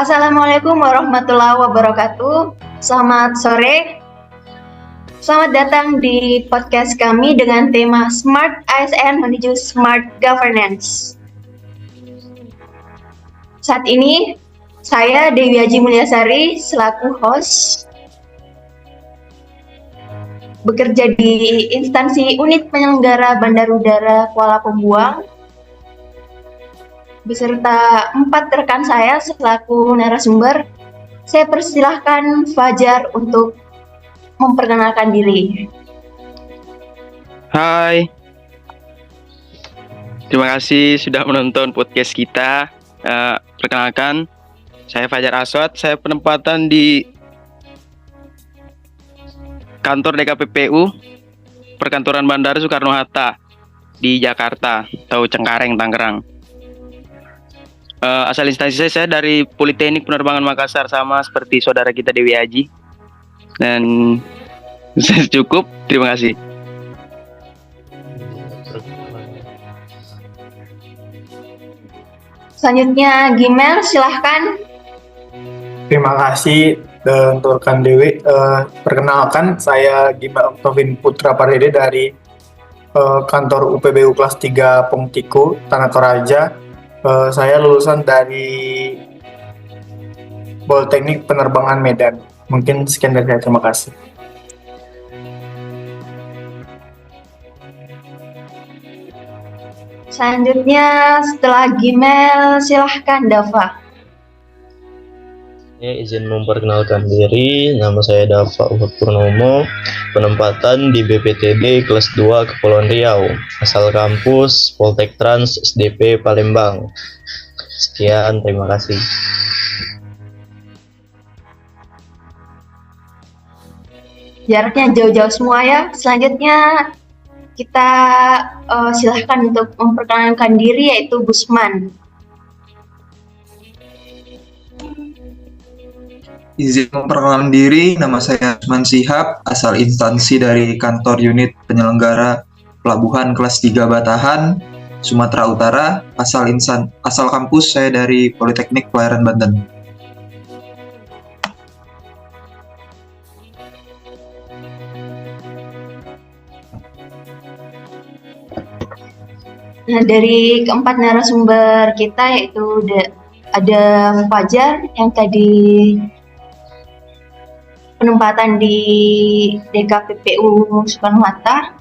Assalamualaikum warahmatullahi wabarakatuh. Selamat sore. Selamat datang di podcast kami dengan tema Smart ASN menuju Smart Governance. Saat ini saya Dewi Haji Mulyasari selaku host bekerja di instansi unit penyelenggara Bandar Udara Kuala Pembuang beserta 4 rekan saya selaku narasumber. Saya persilahkan Fajar untuk memperkenalkan diri. Hai, terima kasih sudah menonton podcast kita. Perkenalkan, saya Fajar Aswad. Saya penempatan di kantor DKPPU Perkantoran Bandara Soekarno-Hatta di Jakarta atau Cengkareng, Tangerang. Asal instansi saya dari Politeknik Penerbangan Makassar, sama seperti saudara kita Dewi Haji. Dan saya cukup, terima kasih. Selanjutnya Gimel, silahkan. Terima kasih untuk rekan Dewi. Perkenalkan, saya Gimel Octovin Putra Pardede dari kantor UPBU kelas 3 Pongtiku, Tanah Toraja. Saya lulusan dari Politeknik Penerbangan Medan. Mungkin sekian dari saya, terima kasih. Selanjutnya setelah Gimel, silahkan Dava. Izin memperkenalkan diri, nama saya Dava Uhud Purnomo, penempatan di BPTD kelas 2 Kepulauan Riau, asal kampus Poltek Trans SDP Palembang. Sekian, terima kasih. Jaraknya jauh-jauh semua ya. Selanjutnya kita silahkan untuk memperkenalkan diri, yaitu Gusman. Izin memperkenalkan diri, nama saya Usman Sihab, asal instansi dari kantor unit penyelenggara Pelabuhan kelas 3 Batahan, Sumatera Utara, asal kampus saya dari Politeknik Pelayaran Banten. Nah, dari keempat narasumber kita, yaitu ada Fajar yang tadi penempatan di DKPPU Soekarno-Hatta,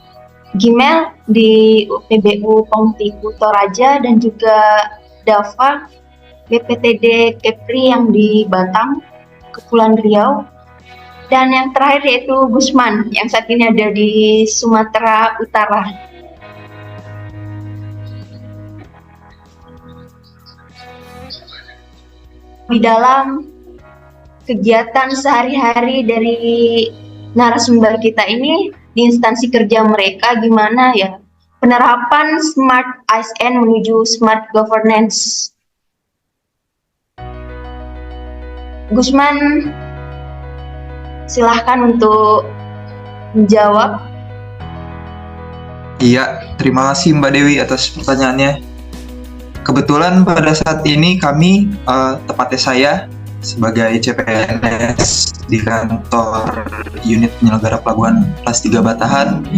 Gimel di UPBU Pongtiku Toraja, dan juga Dava BPTD Kepri yang di Batam, Kepulauan Riau, dan yang terakhir yaitu Gusman yang saat ini ada di Sumatera Utara. Di dalam kegiatan sehari-hari dari narasumber kita ini di instansi kerja mereka, gimana ya penerapan Smart ASN menuju Smart Governance. Gusman, silahkan untuk menjawab. Iya, terima kasih Mbak Dewi atas pertanyaannya. Kebetulan pada saat ini kami, tepatnya saya sebagai CPNS di kantor unit penyelenggara pelabuhan kelas 3 Batahan,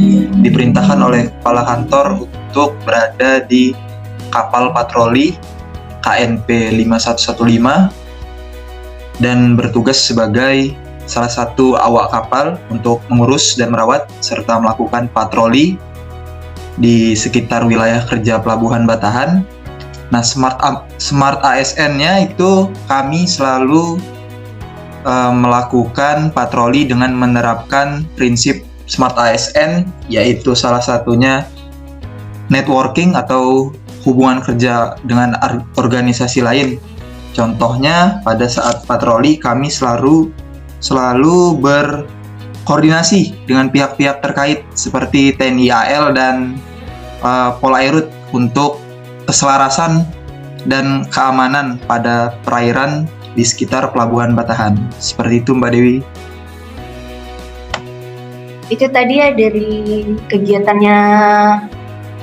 diperintahkan oleh kepala kantor untuk berada di kapal patroli KNP 5115 dan bertugas sebagai salah satu awak kapal untuk mengurus dan merawat serta melakukan patroli di sekitar wilayah kerja pelabuhan Batahan. Nah, Smart ASN-nya itu kami selalu melakukan patroli dengan menerapkan prinsip Smart ASN, yaitu salah satunya networking atau hubungan kerja dengan organisasi lain. Contohnya, pada saat patroli kami selalu berkoordinasi dengan pihak-pihak terkait seperti TNI AL dan Polairut untuk keselarasan dan keamanan pada perairan di sekitar Pelabuhan Batahan. Seperti itu, Mbak Dewi. Itu tadi ya dari kegiatannya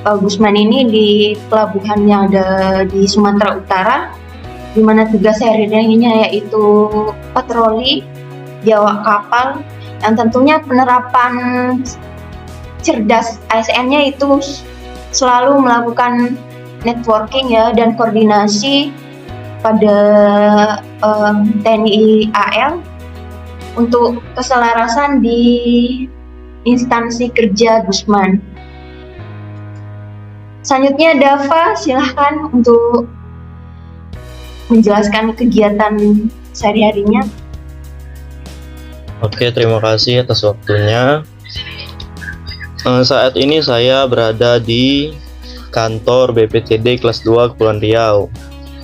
Pak Gusman ini di pelabuhan yang ada di Sumatera Utara. di mana tugas sehari-harinya yaitu patroli di awak kapal, yang tentunya penerapan cerdas ASN-nya itu selalu melakukan networking ya dan koordinasi pada TNI AL untuk keselarasan di instansi kerja Gusman. Selanjutnya Dava, silahkan untuk menjelaskan kegiatan sehari-harinya. Oke, terima kasih atas waktunya. Saat ini saya berada di kantor BPTD kelas 2 Kepulauan Riau,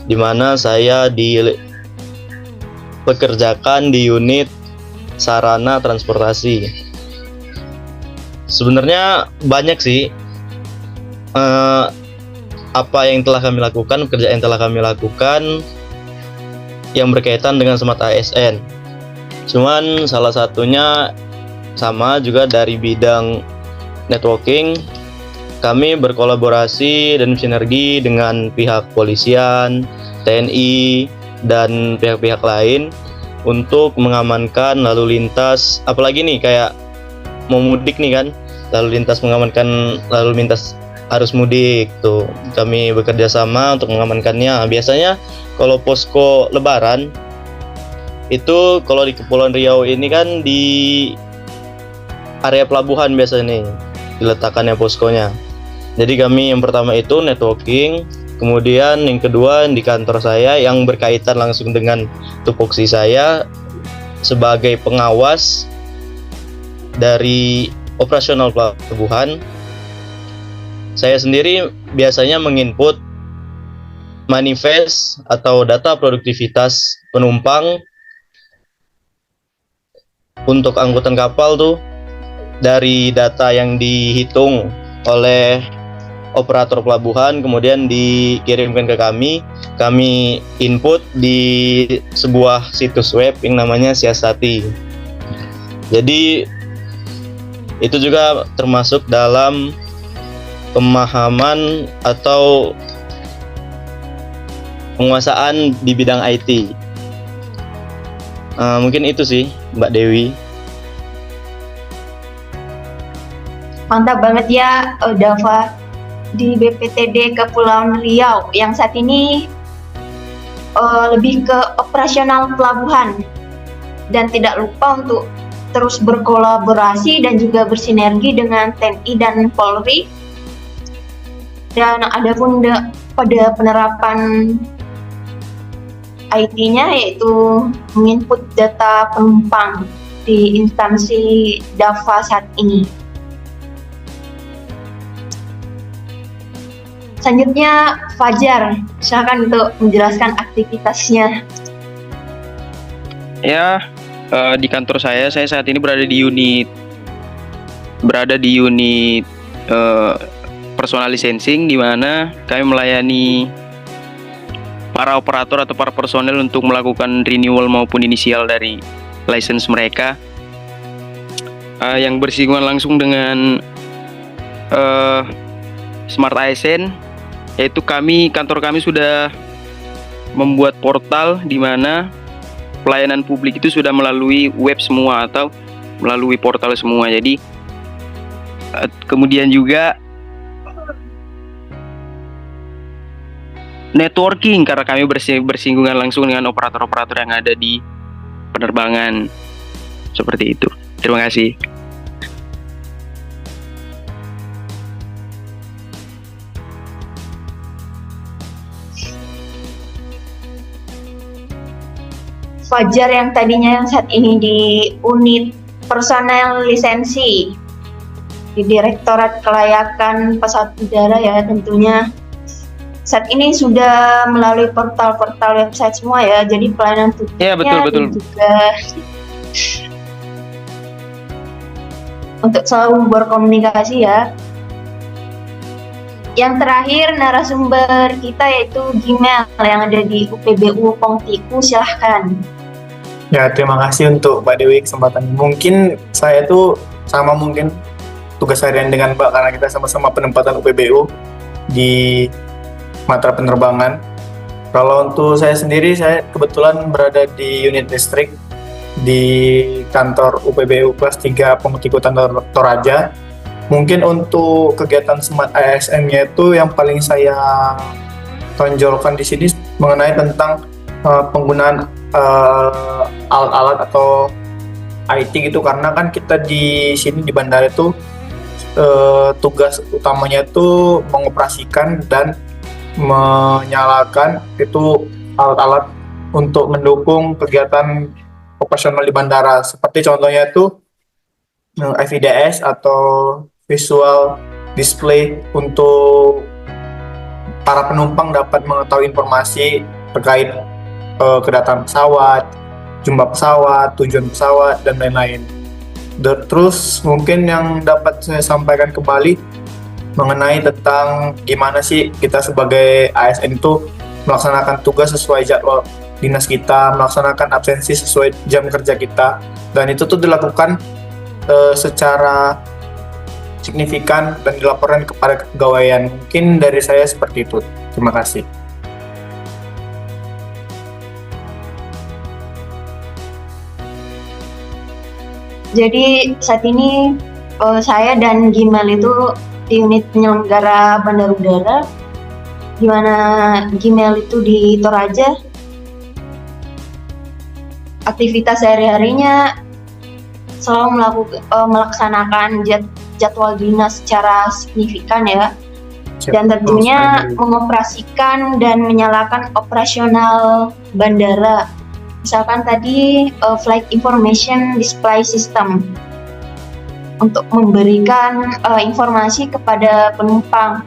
di mana saya dipekerjakan di unit sarana transportasi. Sebenarnya banyak sih apa yang telah kami lakukan, pekerjaan yang telah kami lakukan yang berkaitan dengan smart ASN. Cuman salah satunya sama juga dari bidang networking. Kami berkolaborasi dan sinergi dengan pihak polisian, TNI, dan pihak-pihak lain untuk mengamankan lalu lintas, apalagi nih kayak mau mudik nih kan, mengamankan lalu lintas arus mudik tuh. Kami bekerja sama untuk mengamankannya. Biasanya kalau posko lebaran itu kalau di Kepulauan Riau ini kan di area pelabuhan biasanya nih diletakkannya poskonya. Jadi kami yang pertama itu networking, kemudian yang kedua di kantor saya yang berkaitan langsung dengan tupoksi saya sebagai pengawas dari operasional pelabuhan. Saya sendiri biasanya menginput manifest atau data produktivitas penumpang untuk angkutan kapal tuh dari data yang dihitung oleh operator pelabuhan, kemudian dikirimkan ke kami input di sebuah situs web yang namanya Siasati. Jadi itu juga termasuk dalam pemahaman atau penguasaan di bidang IT. Mungkin itu sih Mbak Dewi. Mantap banget ya Dava di BPTD Kepulauan Riau yang saat ini lebih ke operasional pelabuhan, dan tidak lupa untuk terus berkolaborasi dan juga bersinergi dengan TNI dan Polri. Dan adapun pada penerapan IT-nya yaitu menginput data penumpang di instansi Dava saat ini. Selanjutnya Fajar, silakan untuk menjelaskan aktivitasnya. Ya, di kantor saya saat ini berada di unit personal licensing, di mana kami melayani para operator atau para personel untuk melakukan renewal maupun inisial dari license mereka, yang bersinggungan langsung dengan Smart ASN. Yaitu kantor kami sudah membuat portal di mana pelayanan publik itu sudah melalui web semua atau melalui portal semua. Jadi kemudian juga networking karena kami bersinggungan langsung dengan operator-operator yang ada di penerbangan. Seperti itu. Terima kasih. Fajar yang tadinya yang saat ini di unit personel lisensi di Direktorat Kelayakan Pesawat Udara ya, tentunya saat ini sudah melalui portal-portal website semua ya, jadi pelayanan publiknya betul. juga untuk selalu berkomunikasi ya. Yang terakhir narasumber kita yaitu Gimel yang ada di UPBU Pongtiku, silahkan. Ya, terima kasih untuk Mbak Dewi kesempatan. Mungkin saya tuh sama mungkin tugas harian dengan Mbak karena kita sama-sama penempatan UPBU di matra penerbangan. Kalau untuk saya sendiri, saya kebetulan berada di unit listrik di kantor UPBU kelas 3 Pemutiku Toraja. Mungkin untuk kegiatan Smart ASN-nya itu yang paling saya tonjolkan di sini mengenai tentang penggunaan alat-alat atau IT gitu, karena kan kita di sini di bandara itu tugas utamanya itu mengoperasikan dan menyalakan itu alat-alat untuk mendukung kegiatan operasional di bandara, seperti contohnya itu FIDS atau visual display untuk para penumpang dapat mengetahui informasi terkait kedatangan pesawat, jumlah pesawat, tujuan pesawat, dan lain-lain. Terus mungkin yang dapat saya sampaikan kembali mengenai tentang gimana sih kita sebagai ASN itu melaksanakan tugas sesuai jadwal dinas kita, melaksanakan absensi sesuai jam kerja kita, dan itu tuh dilakukan secara signifikan dan dilaporkan kepada kepegawaian. Mungkin dari saya seperti itu. Terima kasih. Jadi saat ini saya dan Gimal itu di unit penyelenggara bandar udara, di mana Gimal itu di Toraja. Aktivitas sehari-harinya selalu melaksanakan jadwal dinas secara signifikan ya, dan tentunya mengoperasikan dan menyalakan operasional bandara. Misalkan tadi Flight Information Display System untuk memberikan informasi kepada penumpang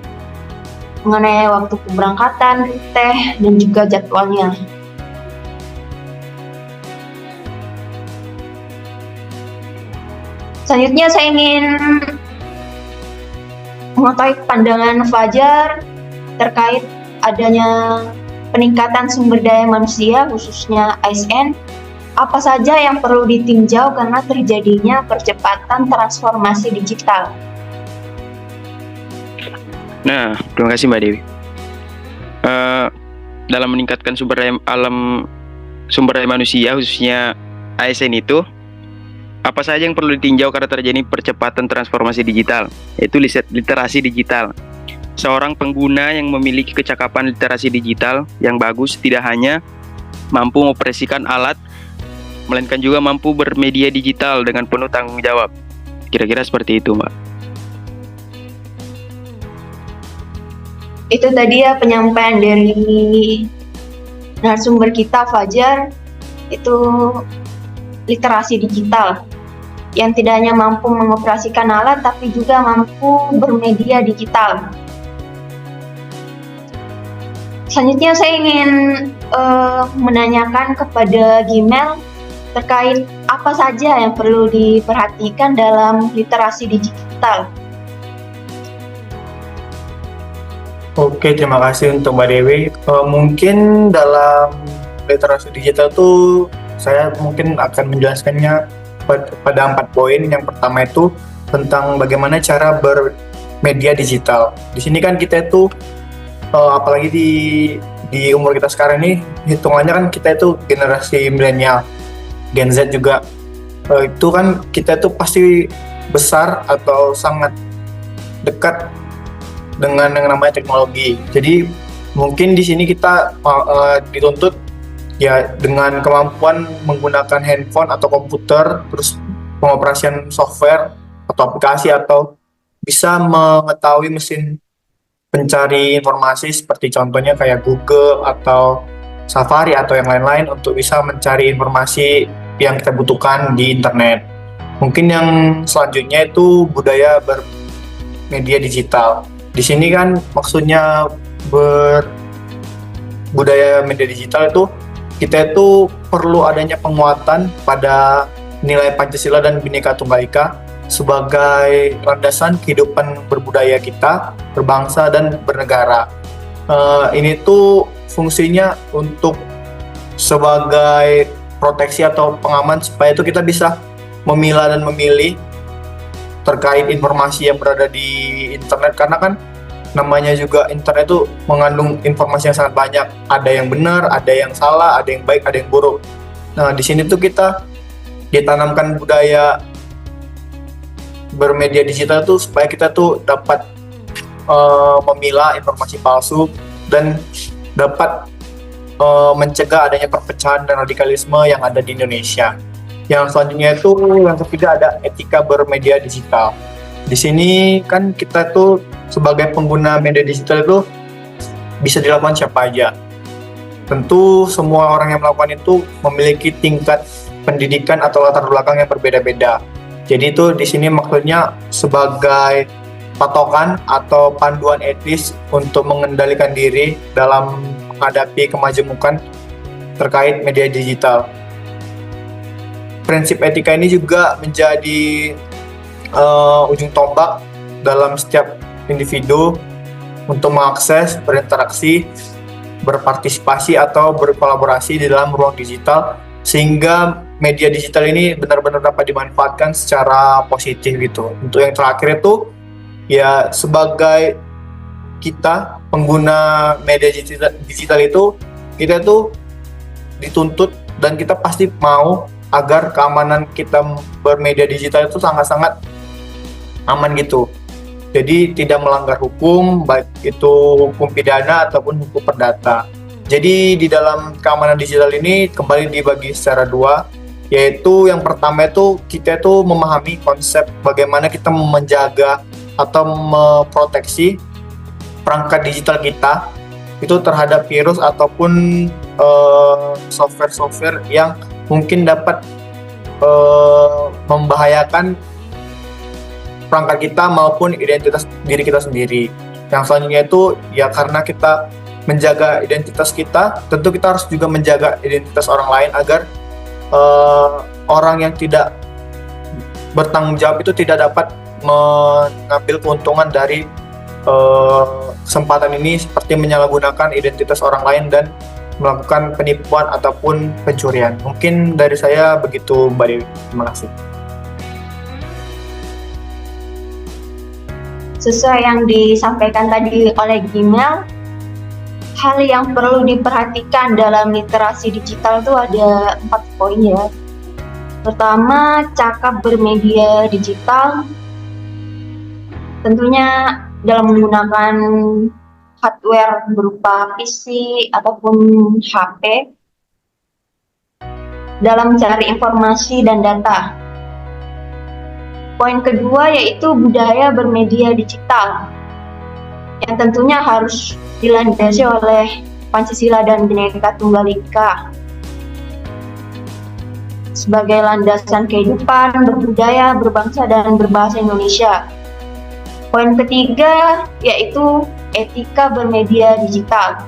mengenai waktu keberangkatan, rute, dan juga jadwalnya. Selanjutnya saya ingin mengetahui pandangan Fajar terkait adanya peningkatan sumber daya manusia khususnya ASN. Apa saja yang perlu ditinjau karena terjadinya percepatan transformasi digital? Nah, terima kasih Mbak Dewi. Dalam meningkatkan sumber daya manusia khususnya ASN itu, apa saja yang perlu ditinjau karena terjadi percepatan transformasi digital, yaitu literasi digital. Seorang pengguna yang memiliki kecakapan literasi digital yang bagus tidak hanya mampu mengoperasikan alat, melainkan juga mampu bermedia digital dengan penuh tanggung jawab. Kira-kira seperti itu, Mbak. Itu tadi ya penyampaian dari narasumber kita Fajar, itu literasi digital yang tidak hanya mampu mengoperasikan alat tapi juga mampu bermedia digital. Selanjutnya saya ingin menanyakan kepada Gimel terkait apa saja yang perlu diperhatikan dalam literasi digital. Oke, terima kasih untuk Mbak Dewi. Mungkin dalam literasi digital tuh saya mungkin akan menjelaskannya pada 4 poin. Yang pertama itu tentang bagaimana cara bermedia digital. Di sini kan kita itu apalagi di umur kita sekarang ini, hitungannya kan kita itu generasi milenial, Gen Z juga. Itu kan kita itu pasti besar atau sangat dekat dengan yang namanya teknologi. Jadi mungkin di sini kita dituntut ya dengan kemampuan menggunakan handphone atau komputer, terus pengoperasian software atau aplikasi, atau bisa mengetahui mesin pencari informasi seperti contohnya kayak Google atau Safari atau yang lain-lain untuk bisa mencari informasi yang kita butuhkan di internet. Mungkin yang selanjutnya itu budaya bermedia digital. Di sini kan maksudnya budaya media digital itu kita itu perlu adanya penguatan pada nilai Pancasila dan Bhinneka Tunggal Ika sebagai landasan kehidupan berbudaya kita, berbangsa dan bernegara. Ini tuh fungsinya untuk sebagai proteksi atau pengaman supaya itu kita bisa memilah dan memilih terkait informasi yang berada di internet, karena kan namanya juga internet itu mengandung informasi yang sangat banyak. Ada yang benar, ada yang salah, ada yang baik, ada yang buruk. Nah, di sini tuh kita ditanamkan budaya bermedia digital tuh supaya kita tuh dapat memilah informasi palsu dan dapat mencegah adanya perpecahan dan radikalisme yang ada di Indonesia. Yang selanjutnya itu yang ketiga ada etika bermedia digital. Di sini kan kita tuh sebagai pengguna media digital itu bisa dilakukan siapa aja. Tentu semua orang yang melakukan itu memiliki tingkat pendidikan atau latar belakang yang berbeda-beda. Jadi itu di sini maksudnya sebagai patokan atau panduan etis untuk mengendalikan diri dalam menghadapi kemajemukan terkait media digital. Prinsip etika ini juga menjadi ujung tombak dalam setiap individu untuk mengakses, berinteraksi, berpartisipasi atau berkolaborasi di dalam ruang digital, sehingga media digital ini benar-benar dapat dimanfaatkan secara positif gitu. Untuk yang terakhir itu ya sebagai kita pengguna media digital itu kita tuh dituntut dan kita pasti mau agar keamanan kita bermedia digital itu sangat-sangat aman gitu. Jadi tidak melanggar hukum, baik itu hukum pidana ataupun hukum perdata. Jadi di dalam keamanan digital ini kembali dibagi secara dua, yaitu yang pertama itu kita itu memahami konsep bagaimana kita menjaga atau memproteksi perangkat digital kita itu terhadap virus ataupun software-software yang mungkin dapat membahayakan perangkat kita maupun identitas diri kita sendiri. Yang selanjutnya itu ya karena kita menjaga identitas kita, tentu kita harus juga menjaga identitas orang lain agar orang yang tidak bertanggung jawab itu tidak dapat mengambil keuntungan dari kesempatan ini seperti menyalahgunakan identitas orang lain dan melakukan penipuan ataupun pencurian. Mungkin dari saya begitu, Mbak Dewi. Terima kasih. Sesuai yang disampaikan tadi oleh Gimel, hal yang perlu diperhatikan dalam literasi digital itu ada 4 poin ya. Pertama, cakap bermedia digital. Tentunya dalam menggunakan hardware berupa PC ataupun HP dalam mencari informasi dan data. Poin kedua yaitu budaya bermedia digital yang tentunya harus dilandasi oleh Pancasila dan Bhinneka Tunggal Ika sebagai landasan kehidupan berbudaya, berbangsa, dan berbahasa Indonesia. Poin ketiga yaitu etika bermedia digital.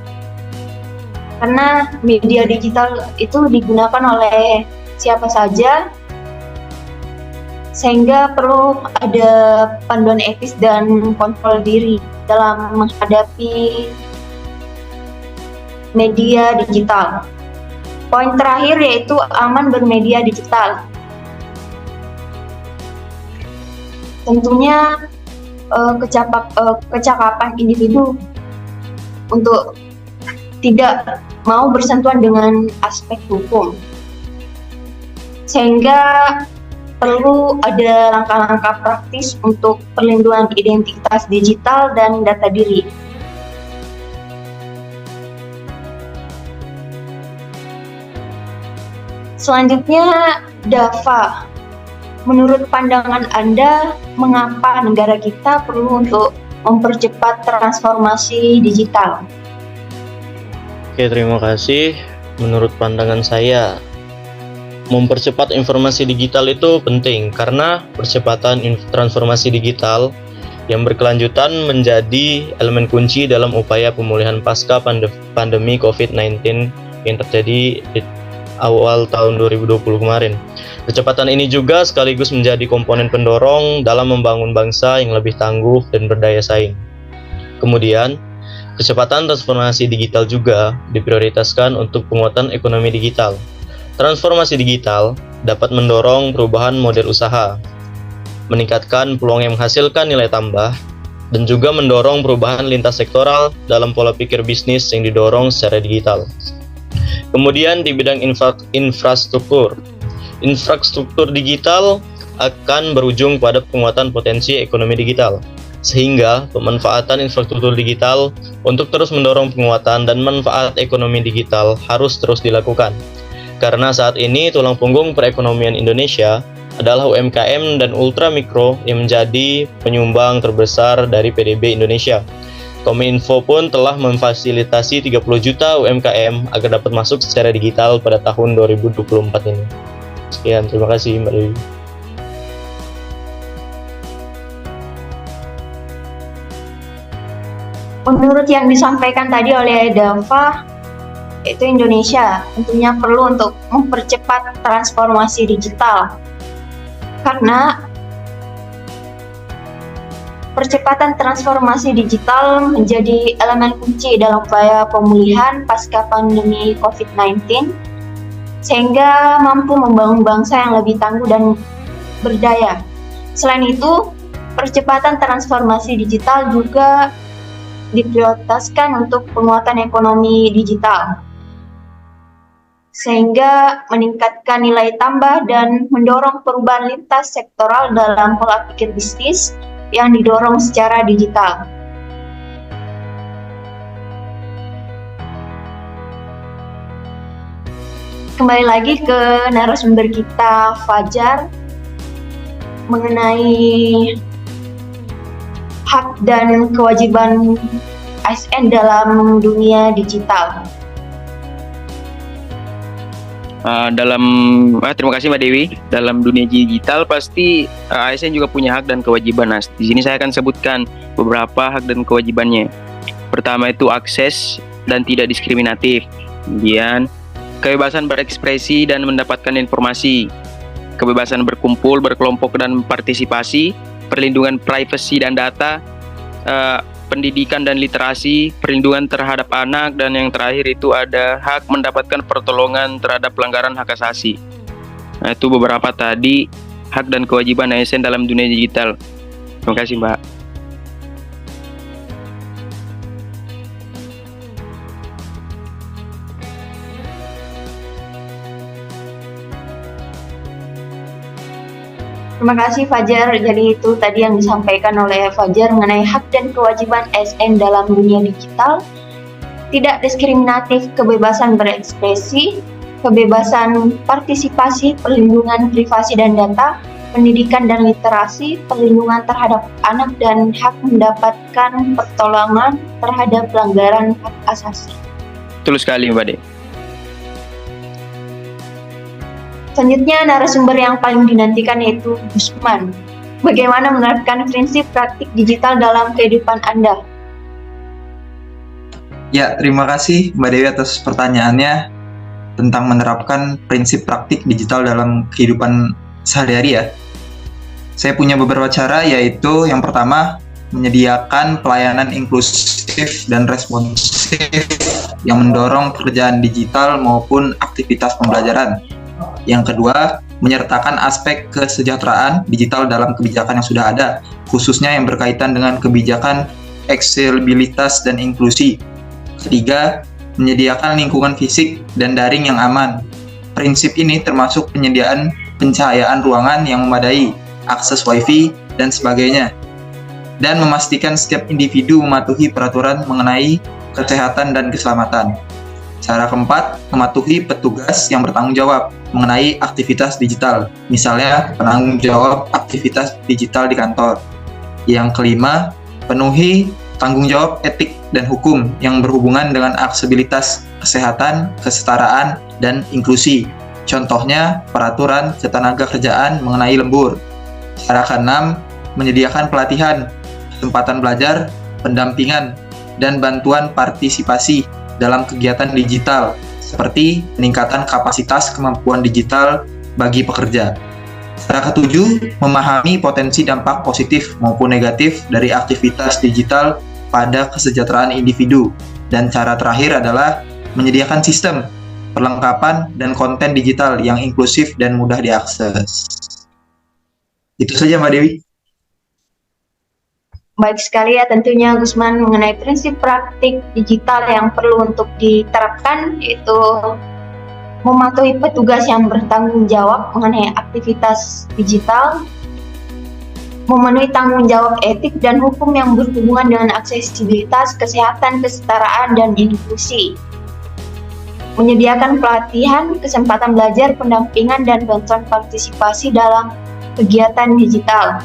Karena media digital itu digunakan oleh siapa saja, sehingga perlu ada panduan etis dan kontrol diri dalam menghadapi media digital. Poin terakhir yaitu aman bermedia digital. Tentunya kecakapan individu untuk tidak mau bersentuhan dengan aspek hukum, sehingga perlu ada langkah-langkah praktis untuk perlindungan identitas digital dan data diri. Selanjutnya, Dava. Menurut pandangan Anda, mengapa negara kita perlu untuk mempercepat transformasi digital? Oke, terima kasih. Menurut pandangan saya, mempercepat informasi digital itu penting karena percepatan transformasi digital yang berkelanjutan menjadi elemen kunci dalam upaya pemulihan pasca pandemi COVID-19 yang terjadi di awal tahun 2020 kemarin. Kecepatan ini juga sekaligus menjadi komponen pendorong dalam membangun bangsa yang lebih tangguh dan berdaya saing. Kemudian, kecepatan transformasi digital juga diprioritaskan untuk penguatan ekonomi digital. Transformasi digital dapat mendorong perubahan model usaha, meningkatkan peluang yang menghasilkan nilai tambah, dan juga mendorong perubahan lintas sektoral dalam pola pikir bisnis yang didorong secara digital. Kemudian di bidang infrastruktur digital akan berujung pada penguatan potensi ekonomi digital, sehingga pemanfaatan infrastruktur digital untuk terus mendorong penguatan dan manfaat ekonomi digital harus terus dilakukan. Karena saat ini tulang punggung perekonomian Indonesia adalah UMKM dan ultramikro yang menjadi penyumbang terbesar dari PDB Indonesia. Kominfo pun telah memfasilitasi 30 juta UMKM agar dapat masuk secara digital pada tahun 2024 ini. Sekian, terima kasih Mbak Dewi. Menurut yang disampaikan tadi oleh Dava, itu Indonesia tentunya perlu untuk mempercepat transformasi digital. Karena percepatan transformasi digital menjadi elemen kunci dalam upaya pemulihan pasca pandemi COVID-19, sehingga mampu membangun bangsa yang lebih tangguh dan berdaya. Selain itu, percepatan transformasi digital juga diprioritaskan untuk penguatan ekonomi digital, sehingga meningkatkan nilai tambah dan mendorong perubahan lintas sektoral dalam pola pikir bisnis yang didorong secara digital. Kembali lagi ke narasumber kita, Fajar, mengenai hak dan kewajiban ASN dalam dunia digital. Terima kasih Mbak Dewi. Dalam dunia digital pasti ASN juga punya hak dan kewajiban. Nah, di sini saya akan sebutkan beberapa hak dan kewajibannya. Pertama itu akses dan tidak diskriminatif. Kemudian kebebasan berekspresi dan mendapatkan informasi, kebebasan berkumpul, berkelompok dan partisipasi, perlindungan privasi dan data, pendidikan dan literasi, perlindungan terhadap anak, dan yang terakhir itu ada hak mendapatkan pertolongan terhadap pelanggaran hak asasi. Nah, itu beberapa tadi hak dan kewajiban ASN dalam dunia digital. Terima kasih Mbak. Terima kasih Fajar. Jadi itu tadi yang disampaikan oleh Fajar mengenai hak dan kewajiban ASN dalam dunia digital. Tidak diskriminatif, kebebasan berekspresi, kebebasan partisipasi, perlindungan privasi dan data, pendidikan dan literasi, perlindungan terhadap anak, dan hak mendapatkan pertolongan terhadap pelanggaran hak asasi. Betul sekali Mbak De. Selanjutnya narasumber yang paling dinantikan yaitu Gusman. Bagaimana menerapkan prinsip praktik digital dalam kehidupan Anda? Ya, terima kasih Mbak Dewi atas pertanyaannya tentang menerapkan prinsip praktik digital dalam kehidupan sehari-hari ya. Saya punya beberapa cara, yaitu yang pertama, menyediakan pelayanan inklusif dan responsif yang mendorong pekerjaan digital maupun aktivitas pembelajaran. Yang kedua, menyertakan aspek kesejahteraan digital dalam kebijakan yang sudah ada, khususnya yang berkaitan dengan kebijakan aksesibilitas dan inklusi. Ketiga, menyediakan lingkungan fisik dan daring yang aman. Prinsip ini termasuk penyediaan pencahayaan ruangan yang memadai, akses wifi, dan sebagainya. Dan memastikan setiap individu mematuhi peraturan mengenai kesehatan dan keselamatan. Cara keempat, mematuhi petugas yang bertanggung jawab mengenai aktivitas digital, misalnya penanggung jawab aktivitas digital di kantor. Yang kelima, penuhi tanggung jawab etik dan hukum yang berhubungan dengan aksesibilitas, kesehatan, kesetaraan, dan inklusi. Contohnya, peraturan ketenaga kerjaan mengenai lembur. Cara keenam, menyediakan pelatihan, kesempatan belajar, pendampingan, dan bantuan partisipasi dalam kegiatan digital, seperti peningkatan kapasitas kemampuan digital bagi pekerja. Cara ketujuh, memahami potensi dampak positif maupun negatif dari aktivitas digital pada kesejahteraan individu. Dan cara terakhir adalah menyediakan sistem, perlengkapan, dan konten digital yang inklusif dan mudah diakses. Itu saja Mbak Dewi. Baik sekali ya tentunya Gusman mengenai prinsip praktik digital yang perlu untuk diterapkan, yaitu mematuhi petugas yang bertanggung jawab mengenai aktivitas digital, memenuhi tanggung jawab etik dan hukum yang berhubungan dengan aksesibilitas, kesehatan, kesetaraan, dan inklusi, menyediakan pelatihan, kesempatan belajar, pendampingan, dan bantuan partisipasi dalam kegiatan digital,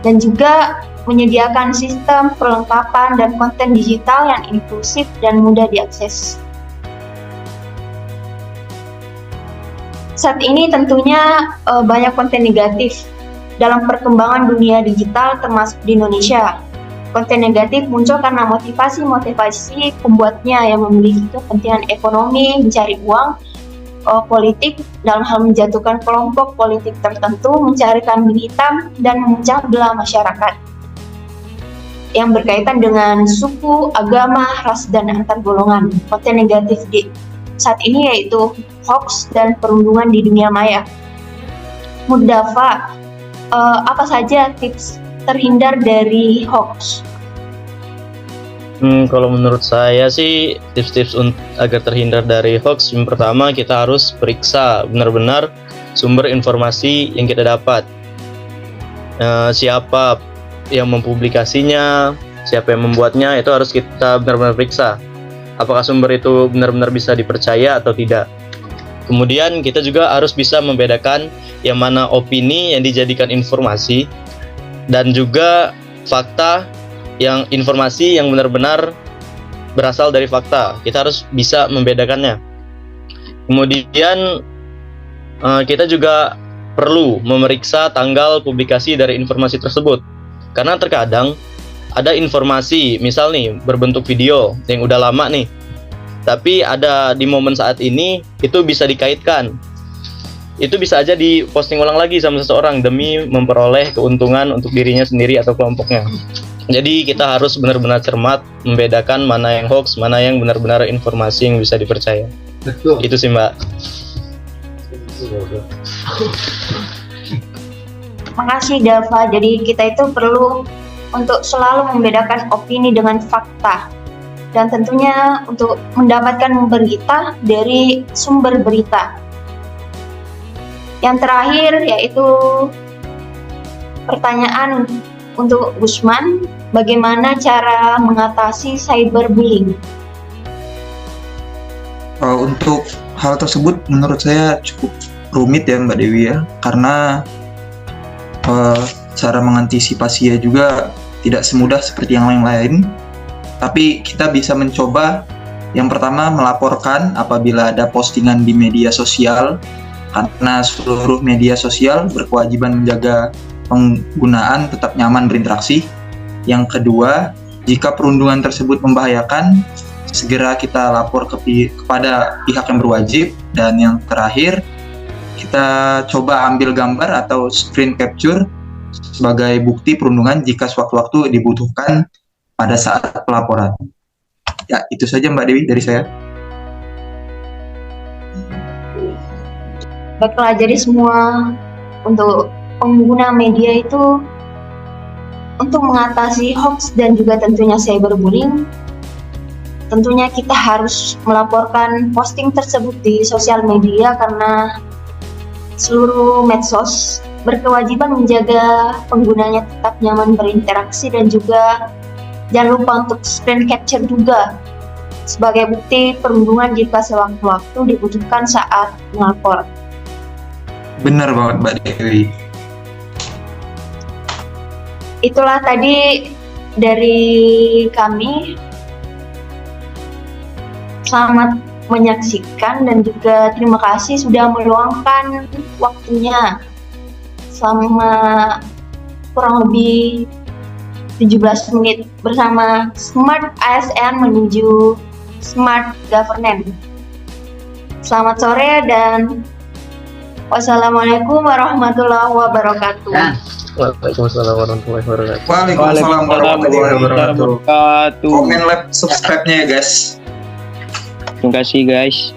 dan juga menyediakan sistem perlengkapan dan konten digital yang inklusif dan mudah diakses. Saat ini tentunya banyak konten negatif dalam perkembangan dunia digital termasuk di Indonesia. Konten negatif muncul karena motivasi pembuatnya yang memiliki kepentingan ekonomi, mencari uang, politik dalam hal menjatuhkan kelompok politik tertentu, mencari kambing hitam, dan memecah belah masyarakat yang berkaitan dengan suku, agama, ras, dan antar golongan. Konten negatif di saat ini yaitu hoax dan perundungan di dunia maya. Mudafa, apa saja tips terhindar dari hoax? Kalau menurut saya sih tips-tips agar terhindar dari hoax, yang pertama kita harus periksa benar-benar sumber informasi yang kita dapat. Siapa yang mempublikasinya, siapa yang membuatnya, itu harus kita benar-benar periksa. Apakah sumber itu benar-benar bisa dipercaya atau tidak. Kemudian kita juga harus bisa membedakan yang mana opini yang dijadikan informasi dan juga fakta, yang informasi yang benar-benar berasal dari fakta. Kita harus bisa membedakannya. Kemudian kita juga perlu memeriksa tanggal publikasi dari informasi tersebut. Karena terkadang ada informasi, misal nih berbentuk video yang udah lama nih, tapi ada di momen saat ini itu bisa dikaitkan. Itu bisa aja diposting ulang lagi sama seseorang demi memperoleh keuntungan untuk dirinya sendiri atau kelompoknya. Jadi kita harus benar-benar cermat membedakan mana yang hoax, mana yang benar-benar informasi yang bisa dipercaya. Betul. Itu sih, Mbak. Makasih Dava. Jadi kita itu perlu untuk selalu membedakan opini dengan fakta. Dan tentunya untuk mendapatkan berita dari sumber berita. Yang terakhir yaitu pertanyaan untuk Gusman, bagaimana cara mengatasi cyberbullying? Untuk hal tersebut menurut saya cukup rumit ya Mbak Dewi ya, karena cara mengantisipasinya juga tidak semudah seperti yang lain. Tapi kita bisa mencoba yang pertama melaporkan apabila ada postingan di media sosial, karena seluruh media sosial berkewajiban menjaga penggunaan tetap nyaman berinteraksi. Yang kedua, jika perundungan tersebut membahayakan, segera kita lapor kepada pihak yang berwajib. Dan yang terakhir, kita coba ambil gambar atau screen capture sebagai bukti perundungan jika sewaktu-waktu dibutuhkan pada saat pelaporan. Ya, itu saja Mbak Dewi dari saya. Baiklah, jadi semua untuk pengguna media itu untuk mengatasi hoax dan juga tentunya cyberbullying, tentunya kita harus melaporkan posting tersebut di sosial media karena seluruh medsos berkewajiban menjaga penggunanya tetap nyaman berinteraksi, dan juga jangan lupa untuk screen capture juga sebagai bukti perundungan jika sewaktu-waktu dibutuhkan saat melapor. Benar banget Mbak Dewi. Itulah tadi dari kami. Selamat menyaksikan dan juga terima kasih sudah meluangkan waktunya selama kurang lebih 17 menit bersama Smart ASN menuju Smart Governance. Selamat sore dan wassalamualaikum warahmatullahi wabarakatuh. Waalaikumsalam warahmatullahi wabarakatuh. Waalaikumsalam warahmatullahi wabarakatuh. wabarakatuh. Komen, like, subscribe-nya ya guys. Terima kasih guys.